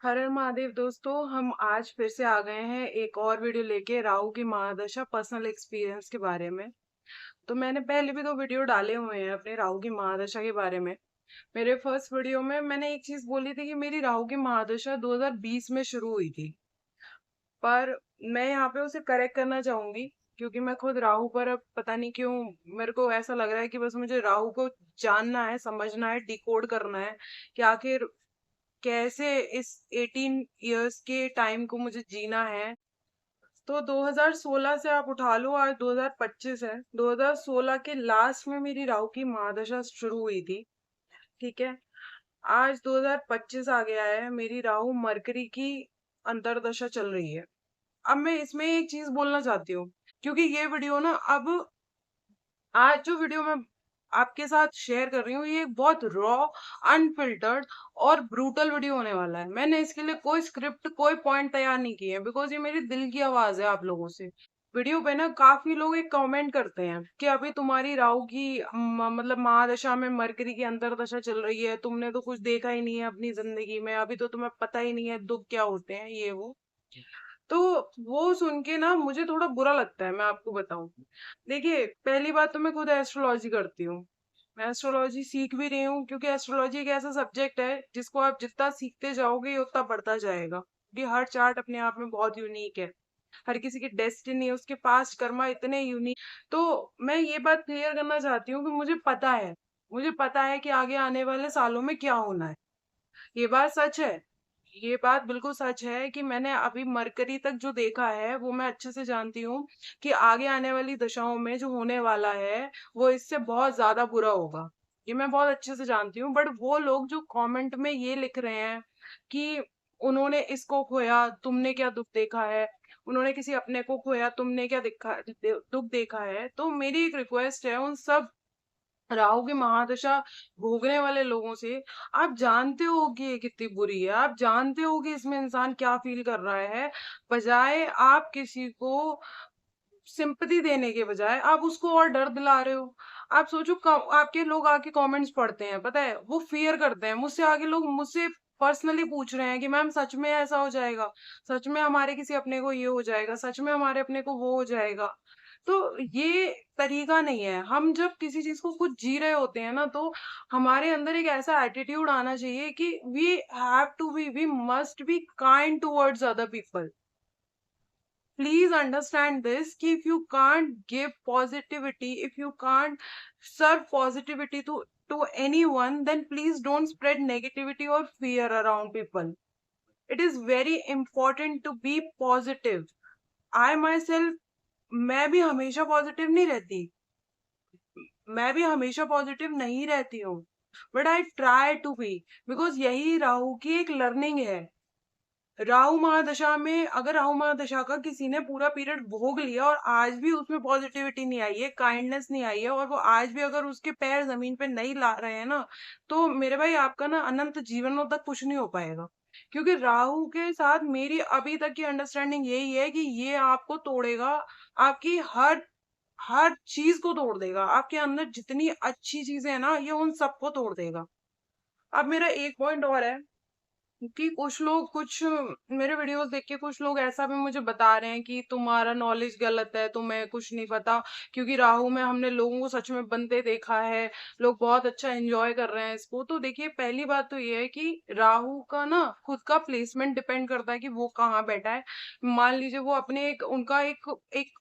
हर हर महादेव दोस्तों, हम आज फिर से आ गए हैं एक और वीडियो लेके राहु की महादशा पर्सनल एक्सपीरियंस के बारे में। तो मैंने पहले भी 2 वीडियो डाले हुए हैं अपने राहु की महादशा के बारे में। मेरे फर्स्ट वीडियो में मैंने एक चीज बोली थी कि मेरी राहु की महादशा 2020 में शुरू हुई थी, पर मैं यहाँ पे उसे करेक्ट करना चाहूंगी क्योंकि मैं खुद राहु पर अब पता नहीं क्यों मेरे को ऐसा लग रहा है कि बस मुझे राहु को जानना है, समझना है, डिकोड करना है कि आखिर कैसे इस 18 इयर्स के टाइम को मुझे जीना है। तो 2016 से आप उठा लो, आज 2025 है। 2016 के लास्ट में मेरी राहु की महादशा शुरू हुई थी, ठीक है। आज 2025 आ गया है, मेरी राहु मरकरी की अंतर्दशा चल रही है। अब मैं इसमें एक चीज बोलना चाहती हूँ, क्योंकि ये वीडियो ना, अब आज जो वीडियो मैं आपके साथ शेयर कर रही हूँ ये एक बहुत रॉ, अनफिल्टर्ड और ब्रूटल वीडियो होने वाला है। मैंने इसके लिए कोई स्क्रिप्ट, कोई पॉइंट तैयार नहीं किए हैं, बिकॉज ये मेरी दिल की आवाज है आप लोगों से। वीडियो पे ना काफी लोग एक कमेंट करते हैं कि अभी तुम्हारी राहु की मतलब महादशा में मरकरी की अंतर्दशा चल रही है, तुमने तो कुछ देखा ही नहीं है अपनी जिंदगी में, अभी तो तुम्हें पता ही नहीं है दुख क्या होते हैं, ये वो। तो वो सुन के ना मुझे थोड़ा बुरा लगता है, मैं आपको बताऊं। देखिए, पहली बात तो मैं खुद एस्ट्रोलॉजी करती हूँ, मैं एस्ट्रोलॉजी सीख भी रही हूँ, क्योंकि एस्ट्रोलॉजी एक ऐसा सब्जेक्ट है जिसको आप जितना सीखते जाओगे ये उतना बढ़ता जाएगा, क्योंकि हर चार्ट अपने आप में बहुत यूनिक है। हर किसी की डेस्टिनी, उसके पास्ट कर्मा इतने यूनिक। तो मैं ये बात क्लियर करना चाहती हूँ कि मुझे पता है कि आगे आने वाले सालों में क्या होना है। ये बात सच है, ये बात बिल्कुल सच है कि मैंने अभी मरकरी तक जो देखा है वो मैं अच्छे से जानती हूँ कि आगे आने वाली दशाओं में जो होने वाला है वो इससे बहुत ज्यादा बुरा होगा। ये मैं बहुत अच्छे से जानती हूँ, बट वो लोग जो कमेंट में ये लिख रहे हैं कि उन्होंने इसको खोया, तुमने क्या दुख देखा है, उन्होंने किसी अपने को खोया, तुमने क्या दुख देखा है। तो मेरी एक रिक्वेस्ट है उन सब राहु की महादशा भोगने वाले लोगों से, आप जानते हो कि ये कितनी बुरी है, आप जानते हो कि इसमें इंसान क्या फील कर रहा है, बजाय आप किसी को सिंपैथी देने के बजाय आप उसको और डर दिला रहे हो। आप सोचो, आपके लोग आके कमेंट्स पढ़ते हैं, पता है वो फियर करते हैं। मुझसे आगे लोग मुझसे पर्सनली पूछ रहे हैं कि मैम सच में ऐसा हो जाएगा, सच में हमारे किसी अपने को ये हो जाएगा, सच में हमारे अपने को वो हो जाएगा। तो ये तरीका नहीं है। हम जब किसी चीज को कुछ जी रहे होते हैं ना, तो हमारे अंदर एक ऐसा एटीट्यूड आना चाहिए कि we must be kind towards other people. Please understand this कि if you can't give positivity, if you can't serve positivity to anyone, then please don't spread negativity or fear around people. It is very important to be positive. I myself, मैं भी हमेशा positive नहीं रहती, मैं भी हमेशा positive नहीं रहती हूँ, but I try to be, because यही राहु की एक लर्निंग है। राहु महादशा में अगर राहु महादशा का किसी ने पूरा पीरियड भोग लिया और आज भी उसमें पॉजिटिविटी नहीं आई है, काइंडनेस नहीं आई है, और वो आज भी अगर उसके पैर जमीन पे नहीं ला रहे हैं ना, तो मेरे भाई आपका ना अनंत जीवनों तक कुछ नहीं हो पाएगा। क्योंकि राहु के साथ मेरी अभी तक की अंडरस्टैंडिंग यही है कि ये आपको तोड़ेगा, आपकी हर हर चीज को तोड़ देगा, आपके अंदर जितनी अच्छी चीजें हैं ना ये उन सबको तोड़ देगा। अब मेरा एक पॉइंट और है कि कुछ लोग, कुछ मेरे वीडियोस देख के कुछ लोग ऐसा भी मुझे बता रहे हैं कि तुम्हारा नॉलेज गलत है, तुम्हें कुछ नहीं पता, क्योंकि राहु में हमने लोगों को सच में बनते देखा है, लोग बहुत अच्छा एंजॉय कर रहे हैं इसको। तो देखिए, पहली बात तो ये है कि राहु का ना खुद का प्लेसमेंट डिपेंड करता है कि वो कहाँ बैठा है। मान लीजिए वो अपने एक, उनका एक एक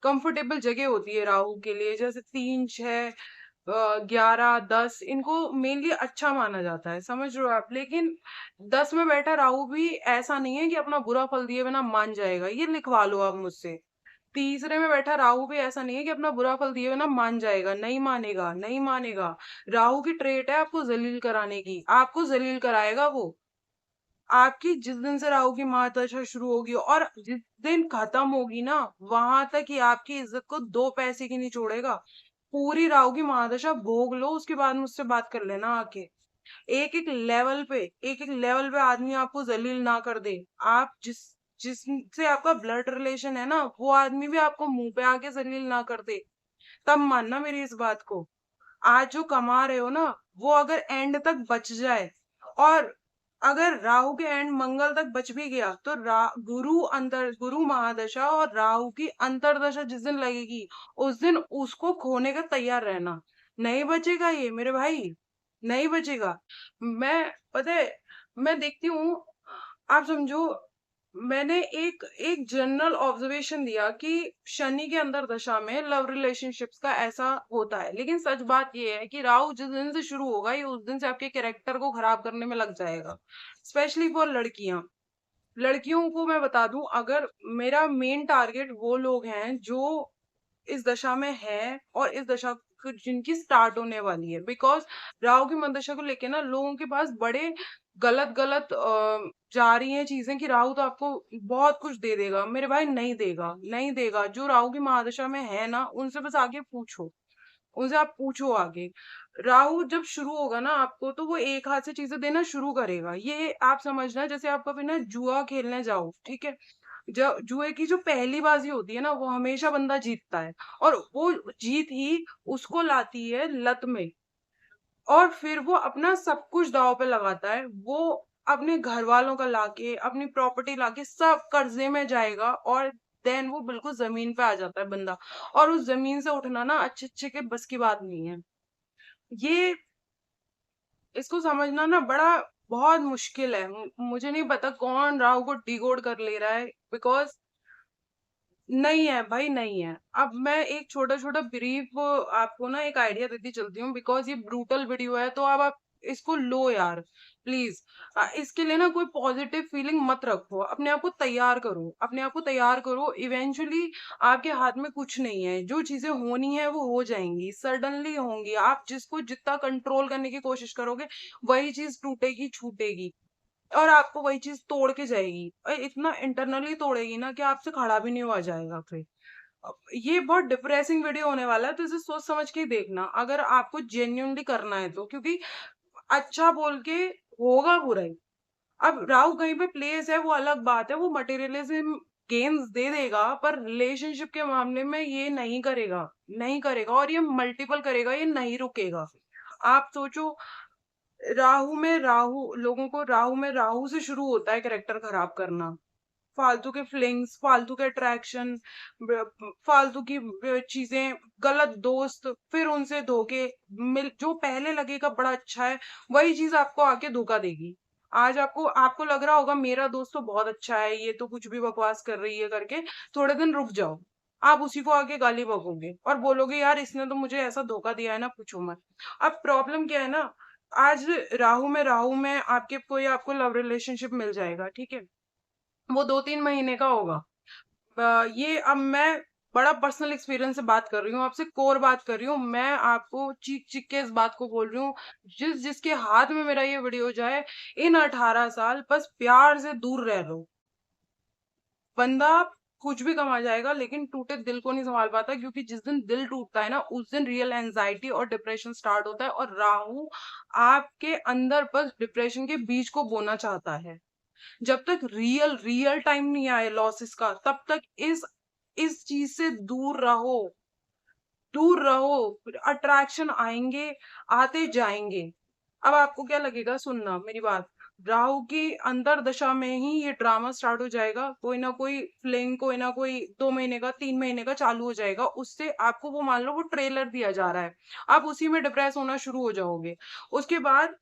कंफर्टेबल जगह होती है राहु के लिए, जैसे 3, 6, 11, 10, इनको मेनली अच्छा माना जाता है, समझ रहे हो आप। लेकिन 10 में बैठा राहु भी ऐसा नहीं है कि अपना बुरा फल दिए बिना मान जाएगा, ये लिखवा लो आप मुझसे। तीसरे में बैठा राहु भी ऐसा नहीं है कि अपना बुरा फल दिए बिना मान जाएगा, नहीं मानेगा, नहीं मानेगा। राहु की ट्रेट है आपको जलील कराने की, आपको जलील कराएगा वो। आपकी जिस दिन से राहु की महादशा शुरू होगी और जिस दिन खत्म होगी ना, वहां तक ही आपकी इज्जत को 2 पैसे की नहीं छोड़ेगा। पूरी राहु की महादशा भोग लो, उसके बाद मुझसे बात कर लेना आके। एक एक लेवल पे आदमी आपको जलील ना कर दे, आप जिससे आपका ब्लड रिलेशन है ना, वो आदमी भी आपको मुंह पे आके जलील ना कर दे, तब मानना मेरी इस बात को। आज जो कमा रहे हो ना, वो अगर एंड तक बच जाए, और अगर राहु के एंड मंगल तक बच भी गया तो गुरु महादशा और राहु की अंतरदशा जिस दिन लगेगी उस दिन उसको खोने का तैयार रहना। नहीं बचेगा ये मेरे भाई, नहीं बचेगा। मैं पता है, मैं देखती हूँ, आप समझो, मैंने एक एक जनरल ऑब्जर्वेशन दिया कि शनि के अंदर दशा में लव रिलेशनशिप्स का ऐसा होता है, लेकिन सच बात ये है कि राहु जिस दिन से शुरू होगा ये उस दिन से आपके कैरेक्टर को खराब करने में लग जाएगा, स्पेशली फॉर लड़कियां। लड़कियों को मैं बता दूं, अगर मेरा मेन टारगेट वो लोग हैं जो इस दशा में है और इस दशा जिनकी स्टार्ट होने वाली है, बिकॉज राहु की मंदशा को लेके ना लोगों के पास बड़े गलत गलत जा रही हैं चीजें कि राहु तो आपको बहुत कुछ दे देगा। मेरे भाई नहीं देगा, नहीं देगा। जो राहु की महादशा में है ना उनसे बस आगे पूछो, उनसे आप पूछो आगे। राहु जब शुरू होगा ना आपको तो वो एक हाथ से चीजें देना शुरू करेगा। ये आप समझना जैसे आप कभी ना जुआ खेलने जाओ, ठीक है, जब जुए की जो पहली बाजी होती है ना वो हमेशा बंदा जीतता है, और वो जीत ही उसको लाती है लत में, और फिर वो अपना सब कुछ दांव पे लगाता है। वो अपने घर वालों का लाके, अपनी प्रॉपर्टी लाके सब कर्जे में जाएगा, और देन वो बिल्कुल जमीन पे आ जाता है बंदा। और उस जमीन से उठना ना अच्छे अच्छे के बस की बात नहीं है। ये इसको समझना ना बड़ा बहुत मुश्किल है। मुझे नहीं पता कौन राहु को डिकोड कर ले रहा है, बिकॉज नहीं है भाई, नहीं है। अब मैं एक छोटा छोटा ब्रीफ आपको ना एक आइडिया देती चलती हूँ, बिकॉज ये ब्रूटल वीडियो है तो अब आप इसको लो यार प्लीज। इसके लिए ना कोई पॉजिटिव फीलिंग मत रखो, अपने आप को तैयार करो, अपने आप को तैयार करो। इवेंचुअली आपके हाथ में कुछ नहीं है, जो चीजें होनी है वो हो जाएंगी, सडनली होंगी। आप जिसको जितना कंट्रोल करने की कोशिश करोगे वही चीज टूटेगी छूटेगी, और आपको वही चीज तोड़ के जाएगी, और इतना इंटरनली तोड़ेगी ना कि आपसे खड़ा भी नहीं हुआ जाएगा फिर। ये बहुत डिप्रेसिंग वीडियो होने वाला है, तो इसे सोच समझ के ही देखना अगर आपको जेन्युइनली करना है तो, क्योंकि अच्छा बोल के होगा बुरा ही। अब राहु कहीं पे प्लेस है वो अलग बात है, वो मटेरियलिज्म गेन्स दे देगा, पर रिलेशनशिप के मामले में ये नहीं करेगा, नहीं करेगा, और ये मल्टीपल करेगा, ये नहीं रुकेगा। आप सोचो, राहु लोगों को राहु में राहु से शुरू होता है कैरेक्टर खराब करना। फालतू के फ्लिंग्स, फालतू के अट्रैक्शन, फालतू की चीजें, गलत दोस्त, फिर उनसे धोखे। जो पहले लगेगा बड़ा अच्छा है वही चीज आपको आके धोखा देगी। आज आपको आपको लग रहा होगा मेरा दोस्त तो बहुत अच्छा है, ये तो कुछ भी बकवास कर रही है करके, थोड़े दिन रुक जाओ, आप उसी को आगे गाली बकोगे और बोलोगे यार इसने तो मुझे ऐसा धोखा दिया है ना, पूछो मत। अब प्रॉब्लम क्या है ना, आज राहु में आपके कोई आपको लव रिलेशनशिप मिल जाएगा, ठीक है, वो 2-3 महीने का होगा। ये अब मैं बड़ा पर्सनल एक्सपीरियंस से बात कर रही हूँ, आपसे कोर बात कर रही हूँ, मैं आपको चीख चीख के इस बात को बोल रही हूँ। जिसके हाथ में मेरा ये वीडियो जाए, इन 18 साल बस प्यार से दूर रह लो। बंदा कुछ भी कमा जाएगा लेकिन टूटे दिल को नहीं संभाल पाता, क्योंकि जिस दिन दिल टूटता है ना उस दिन रियल एंजाइटी और डिप्रेशन स्टार्ट होता है, और राहु आपके अंदर बस डिप्रेशन के बीज को बोना चाहता है। जब तक रियल रियल टाइम नहीं आए लॉसेस का, तब तक इस चीज से दूर रहो, दूर रहो। अट्रैक्शन आएंगे, आते जाएंगे। अब आपको क्या लगेगा, सुनना मेरी बात, राहु की अंतर दशा में ही ये ड्रामा स्टार्ट हो जाएगा, कोई ना कोई फ्लिंग, कोई ना कोई 2 महीने का 3 महीने का चालू हो जाएगा, उससे आपको वो मान लो वो ट्रेलर दिया जा रहा है, आप उसी में डिप्रेस होना शुरू हो जाओगे। उसके बाद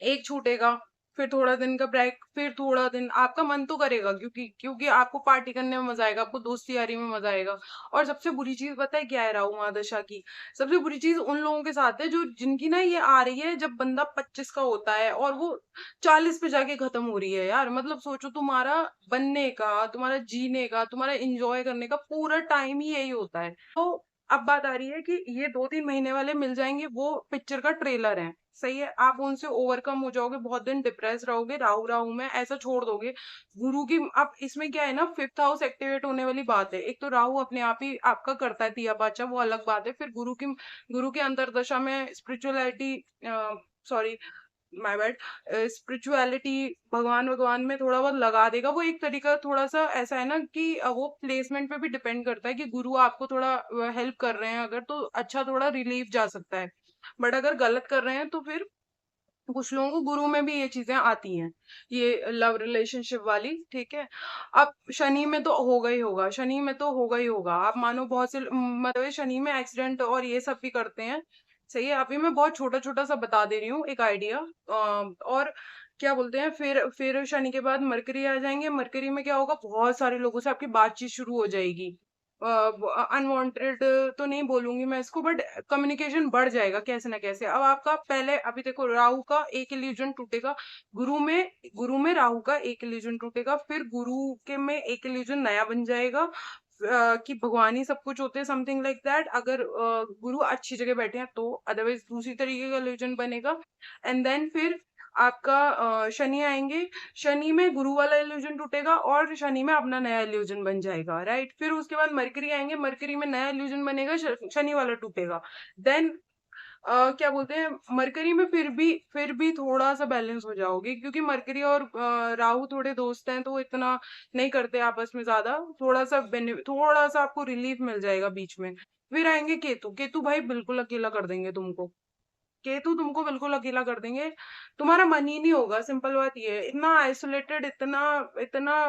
एक छूटेगा, फिर थोड़ा दिन का ब्रेक, फिर थोड़ा दिन आपका मन तो करेगा, क्योंकि क्योंकि आपको पार्टी करने में मजा आएगा, आपको दोस्ती यारी में मजा आएगा। और सबसे बुरी चीज पता है क्या है राहु महादशा की? सबसे बुरी चीज उन लोगों के साथ है जो जिनकी ना ये आ रही है जब बंदा 25 का होता है और वो 40 पे जाके खत्म हो रही है। यार मतलब सोचो, तुम्हारा बनने का, तुम्हारा जीने का, तुम्हारा इंजॉय करने का पूरा टाइम ही यही होता है। तो अब बात आ रही है कि ये 2-3 महीने वाले मिल जाएंगे, वो पिक्चर का ट्रेलर है, सही है। आप उनसे ओवरकम हो जाओगे, बहुत दिन डिप्रेस रहोगे, राहु राहु में ऐसा छोड़ दोगे। गुरु की अब इसमें क्या है ना, फिफ्थ हाउस एक्टिवेट होने वाली बात है। एक तो राहु अपने आप ही आपका करता है तिया बाचा, वो अलग बात है। फिर गुरु की अंतरदशा में spirituality, sorry my bad, spirituality, भगवान भगवान में थोड़ा बहुत लगा देगा। वो एक तरीका थोड़ा सा ऐसा है ना कि वो प्लेसमेंट पे भी डिपेंड करता है कि गुरु आपको थोड़ा हेल्प कर रहे हैं अगर, तो अच्छा थोड़ा रिलीफ जा सकता है। बट अगर गलत कर रहे हैं तो फिर कुछ लोगों को गुरु में भी ये चीजें आती हैं, ये लव रिलेशनशिप वाली, ठीक है। अब शनि में तो होगा ही होगा, शनि में तो होगा ही होगा। आप मानो बहुत से मतलब शनि में एक्सीडेंट और ये सब भी करते हैं। सही है, अभी मैं बहुत छोटा छोटा सा बता दे रही हूँ एक आइडिया। और क्या बोलते हैं, फिर शनि के बाद मरकरी आ जाएंगे। मरकरी में क्या होगा, बहुत सारे लोगों से आपकी बातचीत शुरू हो जाएगी। अनवांटेड तो नहीं बोलूंगी मैं इसको, बट कम्युनिकेशन बढ़ जाएगा कैसे ना कैसे। अब आपका पहले, अभी देखो, राहु का एक इल्यूजन टूटेगा। गुरु में राहु का एक इल्यूजन टूटेगा, फिर गुरु के में एक इल्यूजन नया बन जाएगा। कि भगवान ही सब कुछ होते हैं, समथिंग लाइक दैट। अगर गुरु अच्छी जगह बैठे हैं तो, अदरवाइज दूसरी तरीके का इल्यूजन बनेगा। एंड देन फिर आपका शनि आएंगे। शनि में गुरु वाला इल्यूजन टूटेगा और शनि में अपना नया इल्यूजन बन जाएगा, राइट। फिर उसके बाद मरकरी आएंगे, मरकरी में नया इल्यूजन बनेगा, शनि वाला टूटेगा। देन क्या बोलते हैं, मरकरी में फिर भी थोड़ा सा बैलेंस हो जाओगे, क्योंकि मरकरी और राहु थोड़े दोस्त हैं, तो वो इतना नहीं करते आपस में ज्यादा। थोड़ा सा आपको रिलीफ मिल जाएगा बीच में। फिर आएंगे केतु। केतु भाई बिल्कुल अकेला कर देंगे तुमको। केतु तुमको बिल्कुल अकेला कर देंगे। तुम्हारा मन ही नहीं होगा, सिंपल बात ये है। इतना आइसोलेटेड, इतना इतना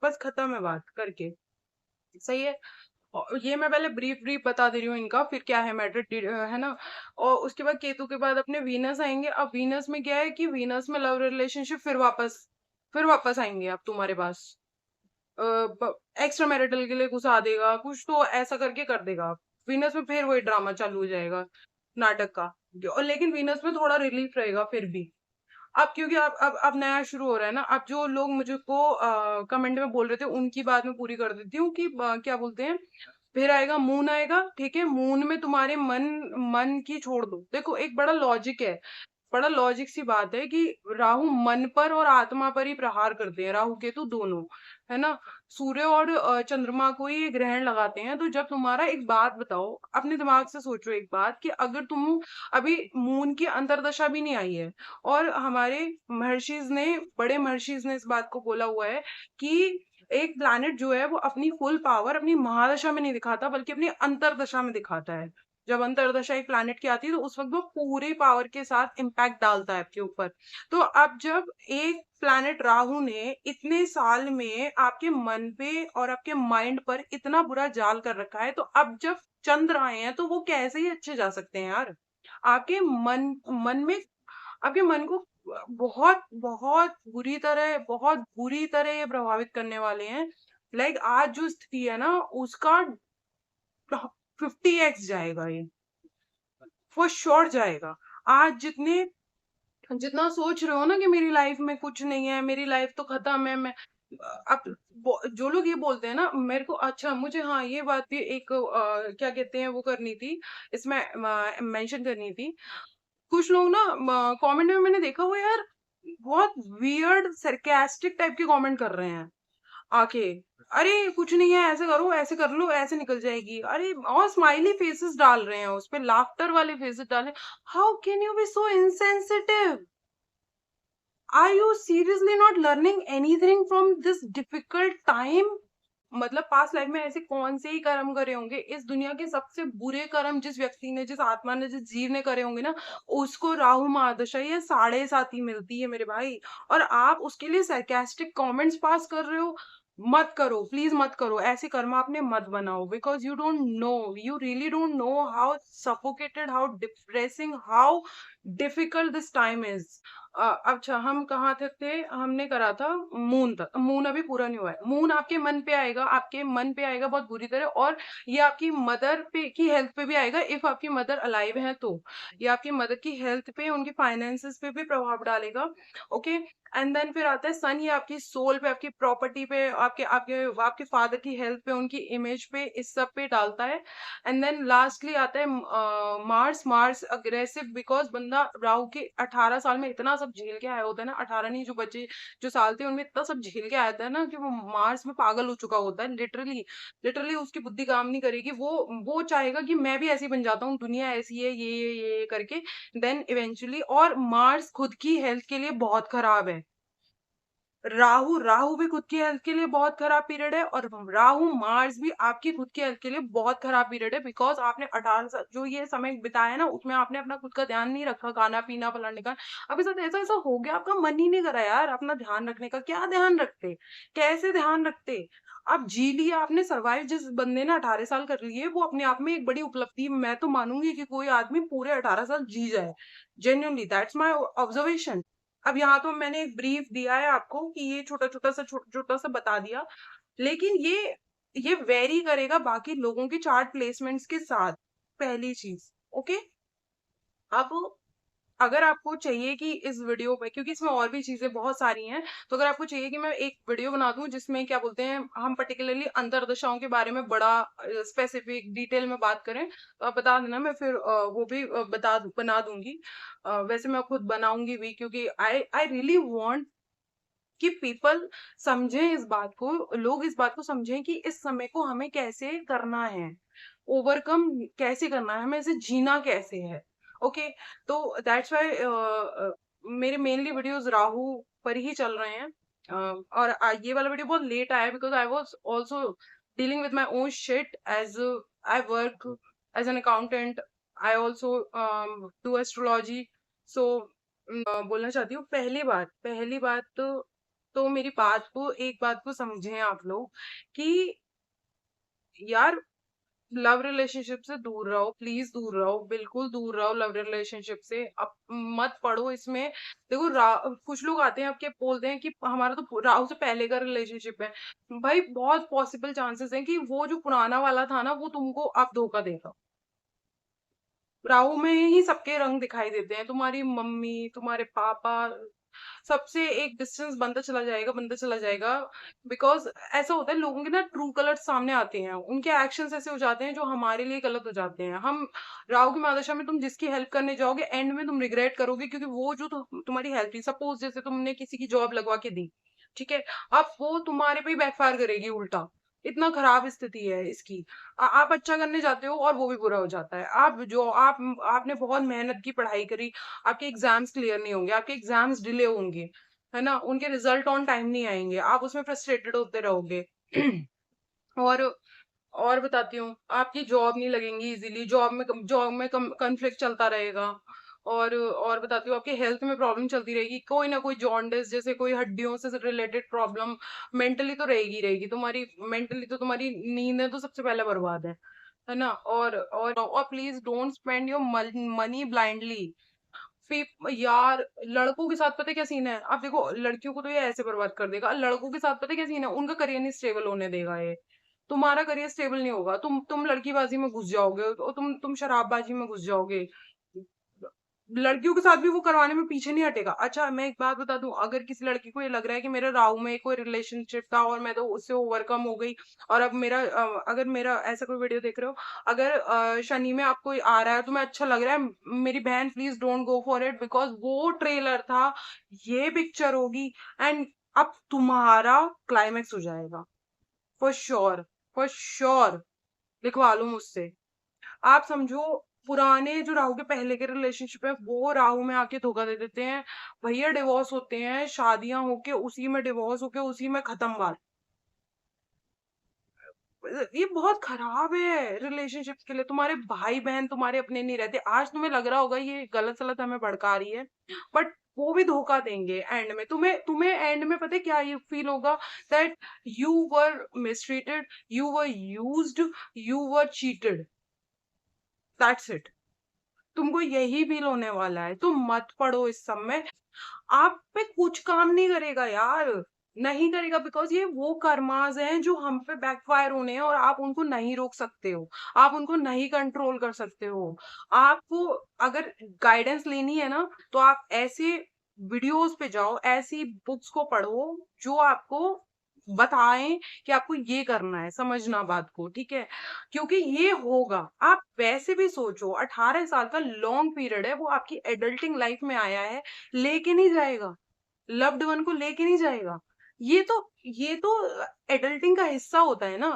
बस खत्म है बात करके। सही है। और ये मैं पहले ब्रीफ ब्रीफ बता दे रही हूँ इनका, फिर क्या है मैटर, है ना। और उसके बाद केतु के बाद अपने वीनस आएंगे। अब वीनस में क्या है कि वीनस में लव रिलेशनशिप फिर वापस आएंगे अब तुम्हारे पास। एक्स्ट्रा मैरिटल के लिए घुसा देगा, कुछ तो ऐसा करके कर देगा। वीनस में फिर वही ड्रामा चालू हो जाएगा, नाटक का। और लेकिन वीनस में थोड़ा रिलीफ रहेगा फिर भी। अब क्योंकि अब नया शुरू हो रहा है ना। अब जो लोग मुझे को कमेंट में बोल रहे थे, उनकी बात मैं पूरी कर देती हूँ कि क्या बोलते हैं। फिर आएगा मून आएगा, ठीक है। मून में तुम्हारे मन मन की छोड़ दो। देखो, एक बड़ा लॉजिक है, बड़ा लॉजिक सी बात है कि राहु मन पर और आत्मा पर ही प्रहार करते हैं, राहु केतु दोनों, है ना। सूर्य और चंद्रमा को ही ये ग्रहण लगाते हैं। तो जब तुम्हारा, एक बात बताओ, अपने दिमाग से सोचो एक बात, कि अगर तुम, अभी मून की अंतर्दशा भी नहीं आई है, और हमारे महर्षिज ने, बड़े महर्षिज ने इस बात को बोला हुआ है कि एक प्लैनेट जो है वो अपनी फुल पावर अपनी महादशा में नहीं दिखाता, बल्कि अपनी अंतर्दशा में दिखाता है। जब अंतर्दशा एक प्लैनेट की आती है, तो उस वक्त वो पूरी पावर के साथ इम्पैक्ट डालता है आपके ऊपर। तो अब जब एक प्लैनेट राहु ने इतने साल में आपके मन पे और आपके माइंड पर इतना बुरा जाल कर रखा है, तो अब जब चंद्र आए हैं, तो वो कैसे ही अच्छे जा सकते हैं यार। आपके मन मन में, आपके मन को बहुत बहुत बुरी तरह ये प्रभावित करने वाले हैं। लाइक आज जो स्थिति है ना, उसका 50x जाएगा ये, फॉर श्योर जाएगा। आज जितना सोच रहे हो ना कि मेरी लाइफ में कुछ नहीं है, मेरी लाइफ तो खत्म है, मैं अब जो लोग ये बोलते हैं ना मेरे को, अच्छा मुझे, हाँ ये बात भी एक क्या कहते हैं वो करनी थी, इसमें मेंशन करनी थी। कुछ लोग ना कमेंट में मैंने देखा हुआ यार, बहुत वियर्ड सरकास्टिक टाइप के कमेंट कर रहे हैं आके। अरे कुछ नहीं है, ऐसे करो, ऐसे कर लो, ऐसे निकल जाएगी। अरे, और स्माइली फेसेस डाल रहे हैं, उस पे लाफ्टर वाले फेसेस डाले। How can you be so insensitive? Are you seriously not learning anything from this difficult time? मतलब पास्ट लाइफ में ऐसे कौन से ही कर्म करे होंगे, इस दुनिया के सबसे बुरे कर्म जिस व्यक्ति ने, जिस आत्मा ने, जिस जीव ने करे होंगे ना, उसको राहु महादशा या 7.5 मिलती है मेरे भाई। और आप उसके लिए सरकास्टिक कमेंट्स पास कर रहे हो। मत करो, प्लीज मत करो, ऐसे कर्म आपने मत बनाओ। Because you don't know, you really don't know how suffocated, how depressing, how difficult this time is. अच्छा, हम कहाँ थे, हमने करा था मून तक। मून अभी पूरा नहीं हुआ है। मून आपके मन पे आएगा, आपके मन पे आएगा बहुत बुरी तरह। और ये आपकी मदर पे की हेल्थ पे भी आएगा, इफ आपकी मदर अलाइव है तो। ये आपकी मदर की हेल्थ पे, उनकी फाइनेंसेस पे भी प्रभाव डालेगा। ओके। एंड देन फिर आता है सन। ये आपकी सोल पे, आपकी प्रॉपर्टी पे, आपके आपके आपके फादर की हेल्थ पे, उनकी इमेज पे, इस सब पे डालता है। एंड देन लास्टली आता है मार्स। मार्स अग्रेसिव, बिकॉज बंदा राहु के 18 साल में इतना सब झेल के आया होता है ना। 18 नहीं, जो बच्चे जो साल थे उनमें इतना सब झेल के आया था ना, कि वो मार्स में पागल हो चुका होता है, लिटरली। लिटरली उसकी बुद्धि काम नहीं करेगी। वो चाहेगा कि मैं भी ऐसी बन जाता हूँ, दुनिया ऐसी है, ये करके। देन इवेंचुअली, और मार्स खुद की हेल्थ के लिए बहुत खराब है। राहु राहु भी खुद की हेल्थ के लिए बहुत खराब पीरियड है, और राहु मार्स भी आपकी खुद की हेल्थ के लिए बहुत खराब पीरियड है, बिकॉज आपने 18 साल जो ये समय बिताया ना, उसमें आपने अपना खुद का ध्यान नहीं रखा, खाना पीना फलाने का। अभी साथ ऐसा ऐसा हो गया, आपका मन ही नहीं करा यार अपना ध्यान रखने का। क्या ध्यान रखते, कैसे ध्यान रखते? आप जी लिया, आपने सरवाइव। जिस बंदे ने 18 साल कर लिए, वो अपने आप में एक बड़ी उपलब्धि। मैं तो मानूंगी कि कोई आदमी पूरे 18 साल जी जाए, जेन्युइनली दैट्स माय ऑब्जर्वेशन। अब यहाँ तो मैंने एक ब्रीफ दिया है आपको कि ये छोटा सा बता दिया, लेकिन ये वेरी करेगा बाकी लोगों की चार्ट प्लेसमेंट्स के साथ, पहली चीज। ओके। अब अगर आपको चाहिए कि इस वीडियो पे, क्योंकि इसमें और भी चीजें बहुत सारी हैं, तो अगर आपको चाहिए कि मैं एक वीडियो बना दूं जिसमें क्या बोलते हैं, हम पर्टिकुलरली अंतरदशाओं के बारे में बड़ा स्पेसिफिक डिटेल में बात करें, तो आप बता देना, मैं फिर वो भी बना दूंगी। वैसे मैं खुद बनाऊंगी भी, क्योंकि आई आई रियली वांट कि पीपल समझें इस बात को, लोग इस बात को समझें कि इस समय को हमें कैसे करना है, ओवरकम कैसे करना है, हमें इसे जीना कैसे है। ओके। तो दैट्स वाई मेरे मेनली वीडियोस राहु पर ही चल रहे हैं। और ये वाला वीडियो बहुत लेट आया, because I was also dealing with my own shit, as I work as an accountant. I also do astrology. So बोलना चाहती हूँ, पहली बात तो मेरी बात को, एक बात को समझें आप लोग कि यार, लव रिलेशनशिप से दूर रहो, प्लीज दूर रहो, बिल्कुल दूर रहो लव रिलेशनशिप से। अब मत पढ़ो इसमें। देखो, कुछ लोग आते हैं आपके, बोलते हैं कि हमारा तो राहु से पहले का रिलेशनशिप है। भाई बहुत पॉसिबल चांसेस हैं कि वो जो पुराना वाला था ना, वो तुमको अब धोखा देगा। राहु में ही सबके रंग दिखाई देते हैं, तुम्हारी मम्मी, तुम्हारे पापा, सबसे एक डिस्टेंस बनता चला जाएगा। बिकॉज ऐसा होता है, लोगों के ना ट्रू कलर सामने आते हैं, उनके एक्शंस ऐसे हो जाते हैं जो हमारे लिए गलत हो जाते हैं। हम राहु की महादशा में तुम जिसकी हेल्प करने जाओगे, एंड में तुम रिग्रेट करोगे, क्योंकि वो जो तुम्हारी हेल्प थी, सपोज जैसे तुमने किसी की जॉब लगवा के दी, ठीक है, अब वो तुम्हारे पे ही बैकफायर करेगी उल्टा। इतना खराब स्थिति है इसकी। आप अच्छा करने जाते हो और वो भी बुरा हो जाता है। आपने बहुत मेहनत की, पढ़ाई करी, आपके एग्जाम्स क्लियर नहीं होंगे, आपके एग्जाम्स डिले होंगे, है ना, उनके रिजल्ट ऑन टाइम नहीं आएंगे, आप उसमें फ्रस्ट्रेटेड होते रहोगे। और और बताती हूँ, आपकी जॉब नहीं लगेंगी इजीली, जॉब में कॉन्फ्लिक्ट चलता रहेगा। और बताती हूँ, आपकी हेल्थ में प्रॉब्लम चलती रहेगी, कोई ना कोई जॉन्डिस जैसे कोई हड्डियों से रिलेटेड प्रॉब्लम। मेंटली तो रहेगी रहेगी तुम्हारी, मेंटली तो तुम्हारी नींद है तो सबसे पहले बर्बाद है ना। और please don't spend your money blindly. यार, लड़कों के साथ पता है क्या सीन है? आप देखो, लड़कियों को तो ये ऐसे बर्बाद कर देगा, लड़कों के साथ पता है क्या सीन है? उनका करियर नहीं स्टेबल होने देगा ये। तुम्हारा करियर स्टेबल नहीं होगा, तुम लड़कीबाजी में घुस जाओगे, तुम शराबबाजी में घुस जाओगे। लड़कियों के साथ भी वो करवाने में पीछे नहीं हटेगा। अच्छा, मैं एक बात बता दूं, अगर किसी लड़की को ये लग रहा है कि मेरे राहु में कोई रिलेशनशिप था और मैं तो उससे ओवरकम हो गई, और अब अगर मेरा ऐसा कोई वीडियो देख रहे हो, अगर शनि में आपको आ रहा है, तुम्हें अच्छा लग रहा है, मेरी बहन please don't go for it, because वो ट्रेलर था, ये पिक्चर होगी, एंड अब तुम्हारा क्लाइमेक्स हो जाएगा। फॉर श्योर, फॉर श्योर, लिखवा लो मुझसे। आप समझो, पुराने जो राहु के पहले के रिलेशनशिप है, वो राहु में आके धोखा दे देते हैं। भैया डिवोर्स होते हैं, शादियां होके उसी में डिवोर्स होके उसी में खत्म बात। ये बहुत खराब है रिलेशनशिप के लिए। तुम्हारे भाई बहन तुम्हारे अपने नहीं रहते। आज तुम्हें लग रहा होगा ये गलत सलत हमें भड़का रही है, बट वो भी धोखा देंगे एंड में। तुम्हें तुम्हें एंड में पता है क्या ये फील होगा? That you were mistreated, you were used, you were cheated. That's it. तुमको यही फील होने वाला है। तुम मत पढ़ो इस सब में। आप पे कुछ काम नहीं करेगा यार, नहीं करेगा, बिकॉज ये वो कर्मास हैं जो हम पे बैकफायर होने हैं, और आप उनको नहीं रोक सकते हो, आप उनको नहीं कंट्रोल कर सकते हो। आपको अगर गाइडेंस लेनी है ना, तो आप ऐसे वीडियोस पे जाओ, ऐसी बुक्स को पढ़ो जो आपको बताएं कि आपको ये करना है। समझना बात को, ठीक है? क्योंकि ये होगा। आप वैसे भी सोचो, 18 साल का लॉन्ग पीरियड है, वो आपकी एडल्टिंग लाइफ में आया है, लेके नहीं जाएगा, लव्ड वन को लेके नहीं जाएगा। ये तो एडल्टिंग का हिस्सा होता है ना।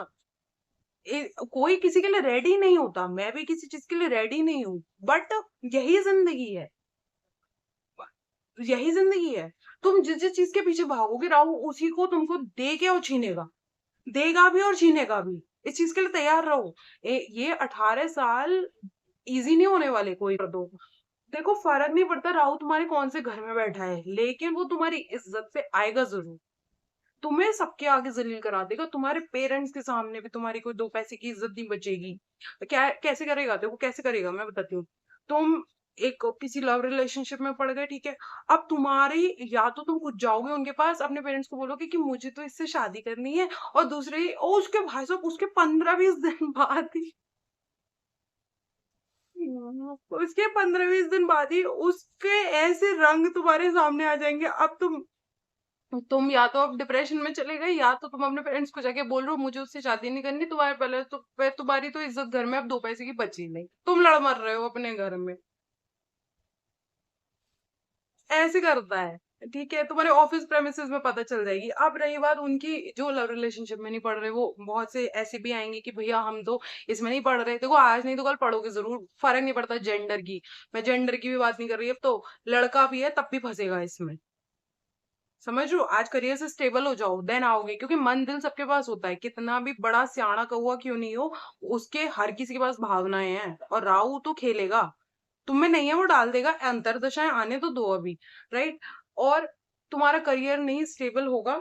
कोई किसी के लिए रेडी नहीं होता, मैं भी किसी चीज के लिए रेडी नहीं हूं, बट यही जिंदगी है, यही जिंदगी है। तुम जिस जिस चीज के पीछे भागोगे राहु उसी को तुमको दे के और छीनेगा, देगा भी और छीनेगा भी। इस चीज के लिए तैयार रहो। ये 18 साल इजी नहीं होने वाले कोई कर दो। देखो फर्क नहीं पड़ता राहु तुम्हारे कौन से घर में बैठा है, लेकिन वो तुम्हारी इज्जत पे आएगा जरूर। तुम्हें सबके आगे जलील करा देगा, तुम्हारे पेरेंट्स के सामने भी तुम्हारी कोई दो पैसे की इज्जत नहीं बचेगी। क्या कैसे करेगा? देखो कैसे करेगा मैं बताती हूँ। तुम एक किसी लव रिलेशनशिप में पड़ गए, ठीक है। अब तुम्हारी या तो तुम खुद जाओगे उनके पास अपने पेरेंट्स को बोलोगे कि मुझे तो इससे शादी करनी है, और दूसरे उसके भाई साहब उसके 15-20 दिन बाद ही उसके 15-20 दिन बाद ही उसके ऐसे रंग तुम्हारे सामने आ जाएंगे। अब तुम या तो अब डिप्रेशन में चले गए, या तो तुम अपने पेरेंट्स को जाके बोल रहे हो मुझे उससे शादी नहीं करनी, तुम्हारे पहले तो तुम्हारी तो इज्जत घर में अब दो पैसे की बची नहीं, तुम लड़ मर रहे हो अपने घर में। ऐसे करता है, ठीक है। तुम्हारे ऑफिस प्रेमिसेस में पता चल जाएगी। अब रही बात उनकी जो लव रिलेशनशिप में नहीं पढ़ रहे, वो बहुत से ऐसे भी आएंगे कि भैया हम तो इसमें नहीं पढ़ रहे। देखो आज नहीं तो कल पढ़ोगे जरूर, फर्क नहीं पड़ता जेंडर की। मैं जेंडर की भी बात नहीं कर रही, अब तो लड़का भी है तब भी फंसेगा इसमें। समझ रहे हो? आज करियर से स्टेबल हो जाओ देन आओगे, क्योंकि मन दिल सबके पास होता है, कितना भी बड़ा सियाना कौवा क्यों नहीं हो, उसके हर किसी के पास भावनाएं हैं, और राहु तो खेलेगा। तुम्हें नहीं है वो डाल देगा, अंतरदशाएं आने तो दो अभी, राइट। और तुम्हारा करियर नहीं स्टेबल होगा।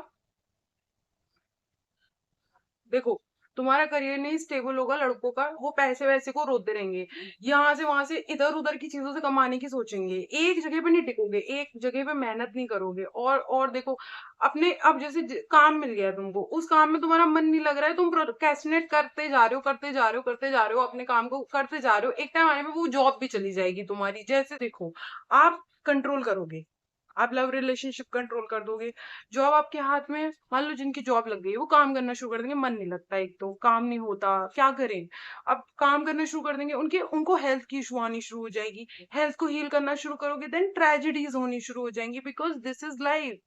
देखो तुम्हारा करियर नहीं स्टेबल होगा लड़कों का, वो पैसे वैसे को रोते रहेंगे, यहाँ से वहां से इधर उधर की चीजों से कमाने की सोचेंगे, एक जगह पे नहीं टिकोगे, एक जगह पे मेहनत नहीं करोगे। और देखो अपने अब जैसे काम मिल गया है तुमको, उस काम में तुम्हारा मन नहीं लग रहा है, तुम प्रोक्रेस्टिनेट करते जा रहे हो, करते जा रहे हो, करते जा रहे हो, अपने काम को करते जा रहे हो, एक टाइम आने में वो जॉब भी चली जाएगी तुम्हारी। जैसे देखो आप कंट्रोल करोगे, आप लव रिलेशनशिप कंट्रोल कर दोगे, जॉब आपके हाथ में। मान लो जिनकी जॉब लग गई वो काम करना शुरू कर देंगे, मन नहीं लगता, एक तो काम नहीं होता, क्या करें। अब काम करना शुरू कर देंगे, उनके उनको हेल्थ की इशू आनी शुरू हो जाएगी, हेल्थ को हील करना शुरू करोगे देन ट्रेजेडीज होनी शुरू हो जाएंगी, because this is life.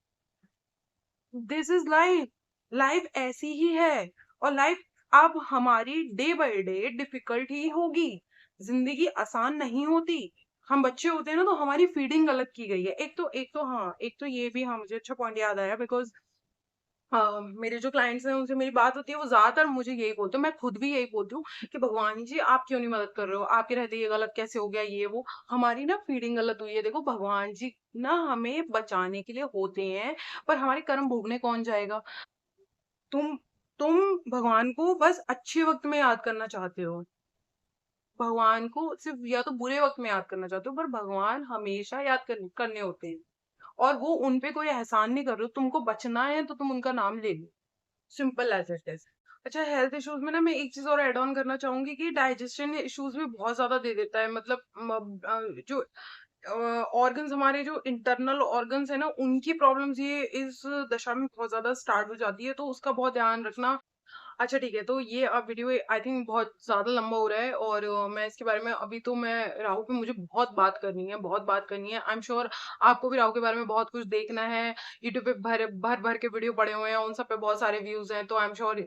This is life. Life ऐसी ही है। और लाइफ अब हमारी डे बाय डे डिफिकल्ट ही होगी। जिंदगी आसान नहीं होती। हम बच्चे होते हैं ना तो हमारी फीडिंग गलत की गई है। एक तो हाँ, एक तो ये भी, हाँ मुझे अच्छा पॉइंट याद आया, बिकॉज मेरे जो क्लाइंट्स हैं उनसे मेरी बात होती है, वो ज्यादातर मुझे यही बोलते हैं, मैं खुद भी यही बोलती हूँ कि भगवान जी आप क्यों नहीं मदद कर रहे हो, आपके रहते ये गलत कैसे हो गया, ये वो हमारी ना फीडिंग गलत हुई है। देखो भगवान जी ना हमें बचाने के लिए होते हैं, पर हमारे कर्म भोगने कौन जाएगा? तुम तुम भगवान को बस अच्छे वक्त में याद करना चाहते हो, भगवान को सिर्फ या तो बुरे वक्त में याद करना चाहते हो, पर भगवान हमेशा याद करने होते हैं। और वो उनपे कोई एहसान नहीं कर रहे हो, तुमको बचना है तो तुम उनका नाम ले लो, सिंपल एज इट इज। अच्छा हेल्थ इश्यूज में ना मैं एक चीज और एड ऑन करना चाहूंगी कि डाइजेशन इश्यूज भी बहुत ज्यादा दे देता है, मतलब जो ऑर्गन्स, हमारे जो इंटरनल ऑर्गन्स है ना, उनकी प्रॉब्लम्स ये इस दशा में बहुत ज्यादा स्टार्ट हो जाती है, तो उसका बहुत ध्यान रखना। अच्छा ठीक है, तो ये अब वीडियो आई थिंक बहुत ज्यादा लंबा हो रहा है, और मैं इसके बारे में अभी तो मैं राहु पे मुझे बहुत बात करनी है, बहुत बात करनी है। आई एम श्योर आपको भी राहु के बारे में बहुत कुछ देखना है। यूट्यूब पे भर भर भर के वीडियो पड़े हुए हैं, उन सब पे बहुत सारे व्यूज हैं, तो आई एम श्योर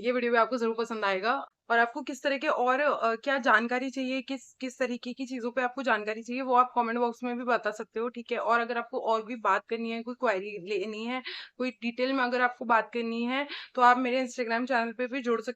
ये वीडियो भी आपको जरूर पसंद आएगा। और आपको किस तरह के और क्या जानकारी चाहिए, किस किस तरीके की चीजों पे आपको जानकारी चाहिए, वो आप कमेंट बॉक्स में भी बता सकते हो, ठीक है। और अगर आपको और भी बात करनी है, कोई क्वेरी लेनी है, कोई डिटेल में अगर आपको बात करनी है, तो आप मेरे इंस्टाग्राम चैनल पे भी जुड़ सकते